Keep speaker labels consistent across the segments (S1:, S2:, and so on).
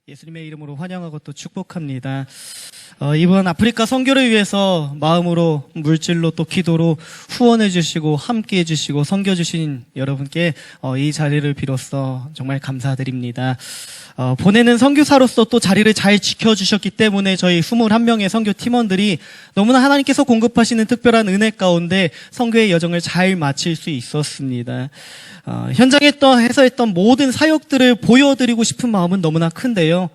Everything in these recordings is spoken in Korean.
S1: 예수님의 이름으로 환영하고 또 축복합니다. 이번 아프리카 선교를 위해서 마음으로, 물질로 또 기도로 후원해 주시고 함께해 주시고 섬겨 주신 여러분께 이 자리를 빌어서 정말 감사드립니다. 보내는 선교사로서 또 자리를 잘 지켜주셨기 때문에 저희 21명의 선교 팀원들이 너무나 하나님께서 공급하시는 특별한 은혜 가운데 선교의 여정을 잘 마칠 수 있었습니다. 현장에 해서 했던 모든 사역들을 보여드리고 싶은 마음은 너무나 큰데요.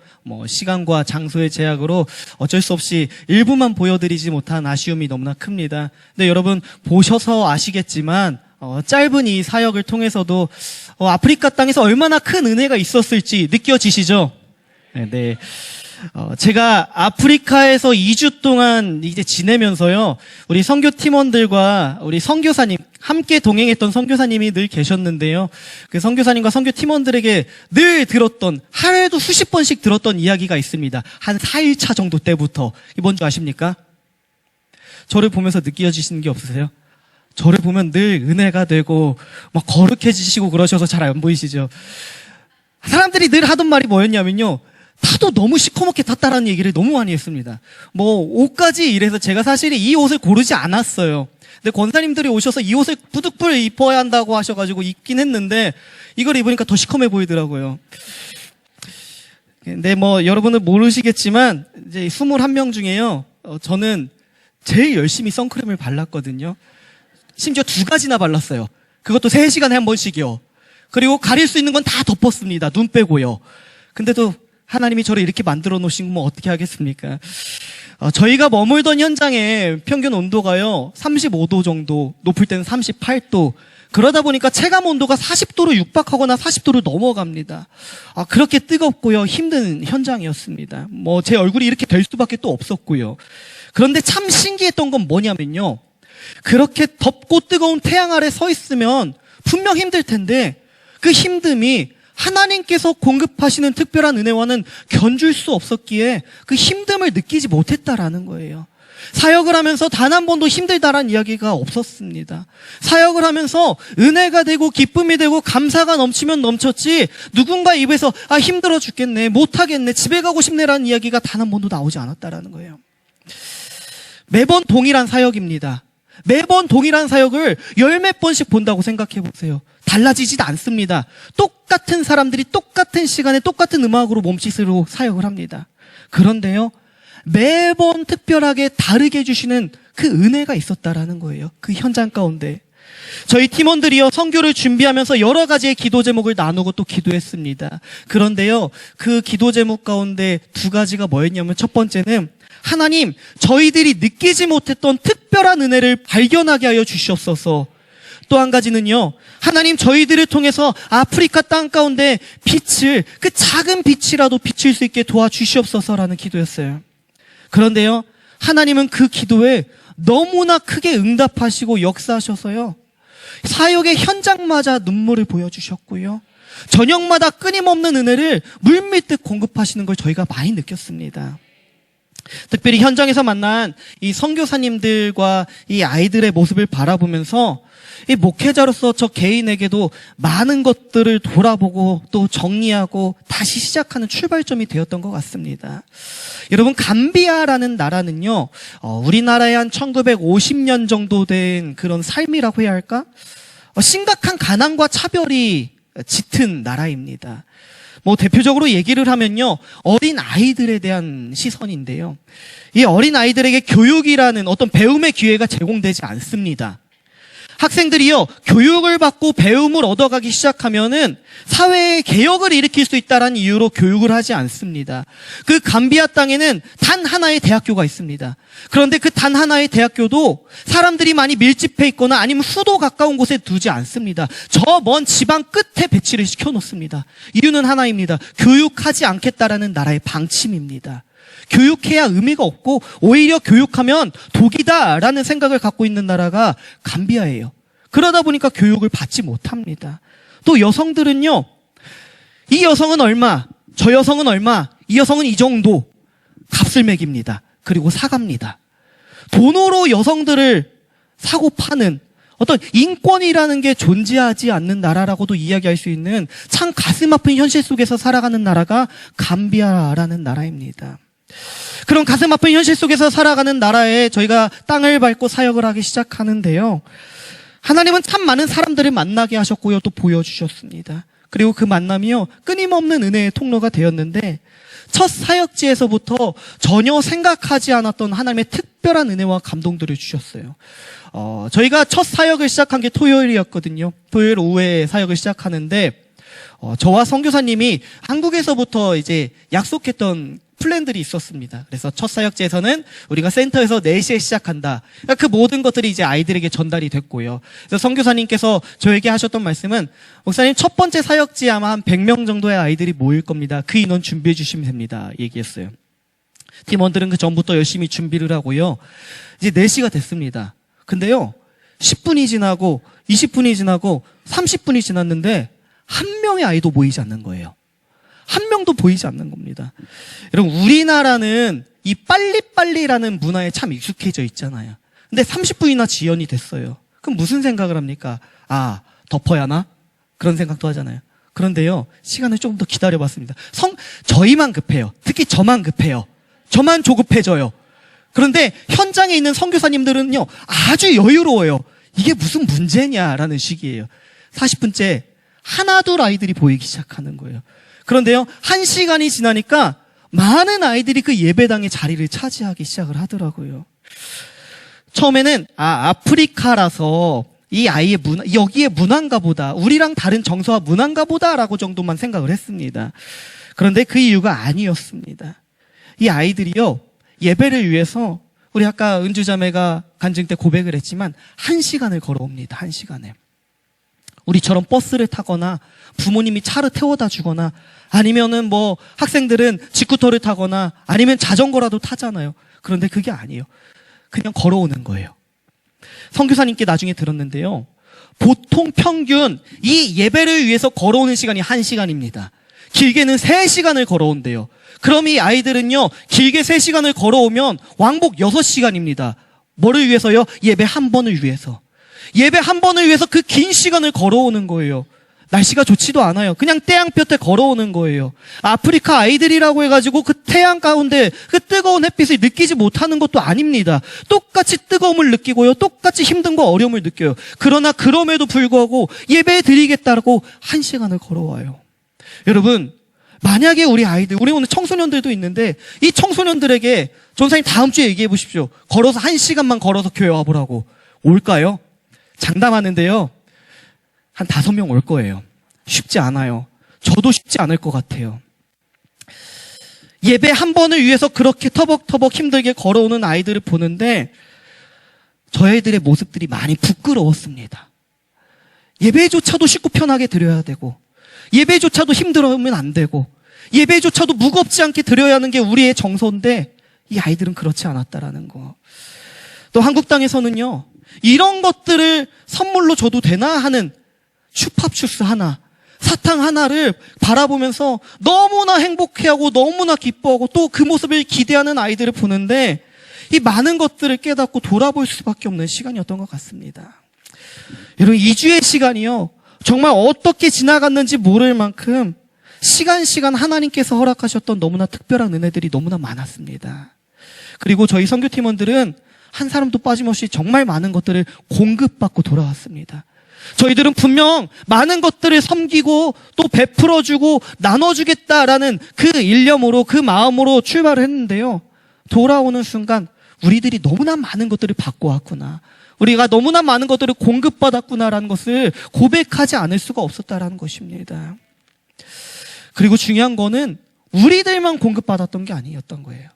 S1: 시간과 장소의 제약으로 어쩔 수 없이 일부만 보여드리지 못한 아쉬움이 너무나 큽니다. 근데 여러분 보셔서 아시겠지만 짧은 이 사역을 통해서도 아프리카 땅에서 얼마나 큰 은혜가 있었을지 느껴지시죠? 네. 제가 아프리카에서 2주 동안 이제 지내면서요, 우리 선교 팀원들과 우리 선교사님, 함께 동행했던 선교사님이 늘 계셨는데요. 그 선교사님과 선교 팀원들에게 늘 들었던, 하루에도 수십 번씩 들었던 이야기가 있습니다. 한 4일차 정도 때부터. 이게 뭔지 아십니까? 저를 보면서 느껴지시는 게 없으세요? 저를 보면 늘 은혜가 되고 막 거룩해지시고 그러셔서 잘 안 보이시죠? 사람들이 늘 하던 말이 뭐였냐면요, 타도 너무 시커멓게 탔다라는 얘기를 너무 많이 했습니다. 옷까지 이래서 제가 사실 이 옷을 고르지 않았어요. 근데 권사님들이 오셔서 이 옷을 부득불 입어야 한다고 하셔가지고 입긴 했는데 이걸 입으니까 더 시커매 보이더라고요. 근데 여러분은 모르시겠지만 이제 21명 중에요, 저는 제일 열심히 선크림을 발랐거든요. 심지어 2가지나 발랐어요. 그것도 3시간에 한 번씩이요. 그리고 가릴 수 있는 건 다 덮었습니다. 눈 빼고요. 근데도 하나님이 저를 이렇게 만들어 놓으신 건 어떻게 하겠습니까? 저희가 머물던 현장의 평균 온도가요, 35도 정도, 높을 때는 38도. 그러다 보니까 체감 온도가 40도로 육박하거나 40도를 넘어갑니다. 그렇게 뜨겁고요, 힘든 현장이었습니다. 제 얼굴이 이렇게 될 수밖에 또 없었고요. 그런데 참 신기했던 건 뭐냐면요, 그렇게 덥고 뜨거운 태양 아래 서 있으면 분명 힘들 텐데 그 힘듦이 하나님께서 공급하시는 특별한 은혜와는 견줄 수 없었기에 그 힘듦을 느끼지 못했다라는 거예요. 사역을 하면서 단 한 번도 힘들다라는 이야기가 없었습니다. 사역을 하면서 은혜가 되고 기쁨이 되고 감사가 넘치면 넘쳤지 누군가 입에서 힘들어 죽겠네, 못하겠네, 집에 가고 싶네라는 이야기가 단 한 번도 나오지 않았다라는 거예요. 매번 동일한 사역입니다. 매번 동일한 사역을 10몇 번씩 본다고 생각해 보세요. 달라지지도 않습니다. 똑같은 사람들이 똑같은 시간에 똑같은 음악으로 몸짓으로 사역을 합니다. 그런데요, 매번 특별하게 다르게 해주시는 그 은혜가 있었다라는 거예요. 그 현장 가운데. 저희 팀원들이요, 선교를 준비하면서 여러 가지의 기도 제목을 나누고 또 기도했습니다. 그런데요, 그 기도 제목 가운데 2가지가 뭐였냐면, 첫 번째는 하나님, 저희들이 느끼지 못했던 특별한 은혜를 발견하게 하여 주시옵소서. 또 한 가지는요, 하나님, 저희들을 통해서 아프리카 땅 가운데 빛을, 그 작은 빛이라도 비칠 수 있게 도와주시옵소서라는 기도였어요. 그런데요, 하나님은 그 기도에 너무나 크게 응답하시고 역사하셔서요, 사역의 현장마다 눈물을 보여주셨고요, 저녁마다 끊임없는 은혜를 물밀듯 공급하시는 걸 저희가 많이 느꼈습니다. 특별히 현장에서 만난 이 선교사님들과 이 아이들의 모습을 바라보면서 이 목회자로서 저 개인에게도 많은 것들을 돌아보고 또 정리하고 다시 시작하는 출발점이 되었던 것 같습니다. 여러분, 감비아라는 나라는요, 우리나라의 한 1950년 정도 된 그런 삶이라고 해야 할까? 심각한 가난과 차별이 짙은 나라입니다. 대표적으로 얘기를 하면요, 어린 아이들에 대한 시선인데요, 이 어린 아이들에게 교육이라는 어떤 배움의 기회가 제공되지 않습니다. 학생들이요, 교육을 받고 배움을 얻어가기 시작하면은 사회의 개혁을 일으킬 수 있다는 이유로 교육을 하지 않습니다. 그 감비아 땅에는 단 하나의 대학교가 있습니다. 그런데 그 단 하나의 대학교도 사람들이 많이 밀집해 있거나 아니면 수도 가까운 곳에 두지 않습니다. 저 먼 지방 끝에 배치를 시켜놓습니다. 이유는 하나입니다. 교육하지 않겠다라는 나라의 방침입니다. 교육해야 의미가 없고 오히려 교육하면 독이다라는 생각을 갖고 있는 나라가 감비아예요. 그러다 보니까 교육을 받지 못합니다. 또 여성들은요, 이 여성은 얼마, 저 여성은 얼마, 이 여성은 이 정도 값을 매깁니다. 그리고 사갑니다. 돈으로 여성들을 사고 파는 어떤 인권이라는 게 존재하지 않는 나라라고도 이야기할 수 있는 참 가슴 아픈 현실 속에서 살아가는 나라가 감비아라는 나라입니다. 그런 가슴 아픈 현실 속에서 살아가는 나라에 저희가 땅을 밟고 사역을 하기 시작하는데요. 하나님은 참 많은 사람들을 만나게 하셨고요. 또 보여주셨습니다. 그리고 그 만남이요, 끊임없는 은혜의 통로가 되었는데, 첫 사역지에서부터 전혀 생각하지 않았던 하나님의 특별한 은혜와 감동들을 주셨어요. 저희가 첫 사역을 시작한 게 토요일이었거든요. 토요일 오후에 사역을 시작하는데, 저와 선교사님이 한국에서부터 이제 약속했던 플랜들이 있었습니다. 그래서 첫 사역제에서는 우리가 센터에서 4시에 시작한다. 그러니까 그 모든 것들이 이제 아이들에게 전달이 됐고요. 그래서 선교사님께서 저에게 하셨던 말씀은, 목사님 첫 번째 사역지에 아마 한 100명 정도의 아이들이 모일 겁니다. 그 인원 준비해 주시면 됩니다. 얘기했어요. 팀원들은 그 전부터 열심히 준비를 하고요. 이제 4시가 됐습니다. 근데요, 10분이 지나고 20분이 지나고 30분이 지났는데 한 명의 아이도 모이지 않는 거예요. 한 명도 보이지 않는 겁니다. 여러분, 우리나라는 이 빨리빨리라는 문화에 참 익숙해져 있잖아요. 근데 30분이나 지연이 됐어요. 그럼 무슨 생각을 합니까? 아, 덮어야 하나? 그런 생각도 하잖아요. 그런데요, 시간을 조금 더 기다려봤습니다. 저희만 급해요. 특히 저만 급해요. 저만 조급해져요. 그런데 현장에 있는 선교사님들은요, 아주 여유로워요. 이게 무슨 문제냐라는 식이에요. 40분째 하나둘 아이들이 보이기 시작하는 거예요. 그런데요, 1시간이 지나니까 많은 아이들이 그 예배당의 자리를 차지하기 시작을 하더라고요. 처음에는 아프리카라서 이 아이의 문화, 여기에 문화인가 보다, 우리랑 다른 정서와 문화인가 보다라고 정도만 생각을 했습니다. 그런데 그 이유가 아니었습니다. 이 아이들이요, 예배를 위해서, 우리 아까 은주자매가 간증 때 고백을 했지만 1시간을 걸어옵니다. 1시간을. 우리처럼 버스를 타거나 부모님이 차를 태워다 주거나, 아니면은 뭐 학생들은 직구터를 타거나 아니면 자전거라도 타잖아요. 그런데 그게 아니에요. 그냥 걸어오는 거예요. 선교사님께 나중에 들었는데요, 보통 평균 이 예배를 위해서 걸어오는 시간이 1시간입니다. 길게는 3시간을 걸어온대요. 그럼 이 아이들은요, 길게 3시간을 걸어오면 왕복 6시간입니다. 뭐를 위해서요? 예배 한 번을 위해서. 예배 한 번을 위해서 그 긴 시간을 걸어오는 거예요. 날씨가 좋지도 않아요. 그냥 태양볕에 걸어오는 거예요. 아프리카 아이들이라고 해가지고 그 태양 가운데 그 뜨거운 햇빛을 느끼지 못하는 것도 아닙니다. 똑같이 뜨거움을 느끼고요, 똑같이 힘든과 어려움을 느껴요. 그러나 그럼에도 불구하고 예배 드리겠다고 1시간을 걸어와요. 여러분, 만약에 우리 아이들, 우리 오늘 청소년들도 있는데, 이 청소년들에게 전사님 다음 주에 얘기해 보십시오. 걸어서 1시간만 걸어서 교회 와보라고. 올까요? 장담하는데요, 한 5명 올 거예요. 쉽지 않아요. 저도 쉽지 않을 것 같아요. 예배 한 번을 위해서 그렇게 터벅터벅 힘들게 걸어오는 아이들을 보는데 저희들의 모습들이 많이 부끄러웠습니다. 예배조차도 쉽고 편하게 드려야 되고, 예배조차도 힘들어하면 안 되고, 예배조차도 무겁지 않게 드려야 하는 게 우리의 정서인데 이 아이들은 그렇지 않았다라는 거. 또 한국 땅에서는요, 이런 것들을 선물로 줘도 되나 하는 슈팝주스 하나, 사탕 하나를 바라보면서 너무나 행복해하고 너무나 기뻐하고 또 그 모습을 기대하는 아이들을 보는데, 이 많은 것들을 깨닫고 돌아볼 수밖에 없는 시간이었던 것 같습니다. 여러분, 2주의 시간이요, 정말 어떻게 지나갔는지 모를 만큼 시간 하나님께서 허락하셨던 너무나 특별한 은혜들이 너무나 많았습니다. 그리고 저희 선교팀원들은 한 사람도 빠짐없이 정말 많은 것들을 공급받고 돌아왔습니다. 저희들은 분명 많은 것들을 섬기고 또 베풀어주고 나눠주겠다라는 그 일념으로, 그 마음으로 출발을 했는데요, 돌아오는 순간 우리들이 너무나 많은 것들을 받고 왔구나, 우리가 너무나 많은 것들을 공급받았구나라는 것을 고백하지 않을 수가 없었다라는 것입니다. 그리고 중요한 거는 우리들만 공급받았던 게 아니었던 거예요.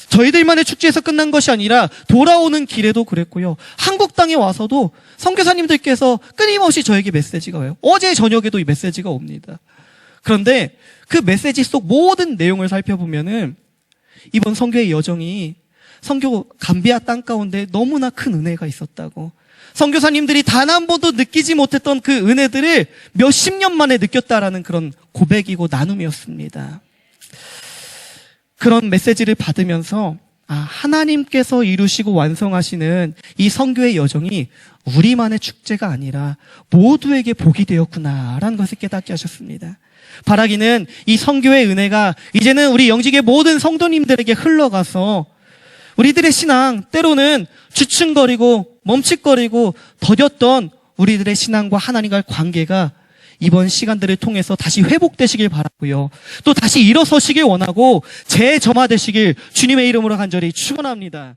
S1: 저희들만의 축제에서 끝난 것이 아니라 돌아오는 길에도 그랬고요, 한국 땅에 와서도 선교사님들께서 끊임없이 저에게 메시지가 와요. 어제 저녁에도 이 메시지가 옵니다. 그런데 그 메시지 속 모든 내용을 살펴보면은 이번 선교의 여정이 선교 감비아 땅 가운데 너무나 큰 은혜가 있었다고, 선교사님들이 단 한 번도 느끼지 못했던 그 은혜들을 몇십 년 만에 느꼈다라는 그런 고백이고 나눔이었습니다. 그런 메시지를 받으면서 하나님께서 이루시고 완성하시는 이 선교의 여정이 우리만의 축제가 아니라 모두에게 복이 되었구나라는 것을 깨닫게 하셨습니다. 바라기는 이 선교의 은혜가 이제는 우리 영직의 모든 성도님들에게 흘러가서 우리들의 신앙, 때로는 주춤거리고 멈칫거리고 더뎠던 우리들의 신앙과 하나님과의 관계가 이번 시간들을 통해서 다시 회복되시길 바라고요. 또 다시 일어서시길 원하고 재점화되시길 주님의 이름으로 간절히 축원합니다.